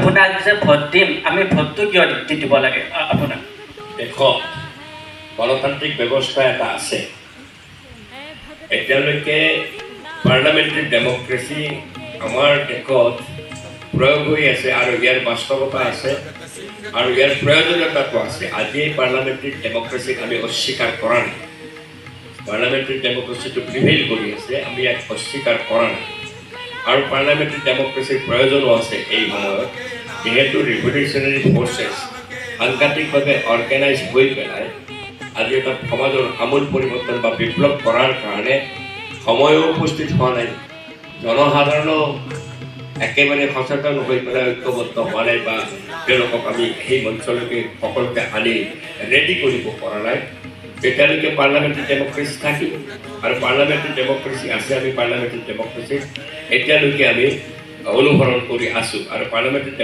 আপোনাক যে ভোট দিম, আমি ভোটটো কিয় দিব লাগে আপোনাক? দেখক, গণতান্ত্ৰিক ব্যৱস্থা এটা আছে। এতিয়ালৈকে পাৰ্লামেণ্টাৰী ডেমক্ৰেচি আমাৰ দেশত প্ৰয়োগ হৈ আছে আৰু ইয়াৰ বাস্তৱতা আছে আৰু ইয়াৰ প্ৰয়োজনীয়তাটো আছে। আজি এই পাৰ্লামেণ্টাৰী ডেমক্ৰেচিক আমি অস্বীকাৰ কৰা নাই। পাৰ্লামেণ্টাৰী ডেমক্ৰেচিটো প্ৰিভেইল কৰি আছে, আমি ইয়াক অস্বীকাৰ কৰা নাই। আৰু পাৰ্লামেণ্টাৰী ডেমক্ৰেচিৰ প্ৰয়োজনো আছে এই সময়ত, যিহেতু ৰিভলিউচনাৰী ফৰ্চেছ সাংঘাতিকভাৱে অৰ্গেনাইজ হৈ পেলাই আজি এটা সমাজৰ আমূল পৰিৱৰ্তন বা বিপ্লৱ কৰাৰ কাৰণে সময়ো উপস্থিত হোৱা নাই, জনসাধাৰণো একেবাৰে সচেতন হৈ পেলাই ঐক্যবদ্ধ হোৱা নাই বা তেওঁলোকক আমি সেই মঞ্চলৈকে সকলোকে আনি ৰেডি কৰিব পৰা নাই। তেতিয়ালৈকে পাৰ্লামেণ্টাৰী ডেমক্ৰেচি থাকিব আৰু পাৰ্লামেণ্টাৰী ডেমক্ৰেচি আছে। আমি পাৰ্লামেণ্টাৰী ডেমক্ৰেচি এতিয়ালৈকে আমি অনুসৰণ কৰি আছোঁ আৰু পাৰ্লামেণ্টাৰী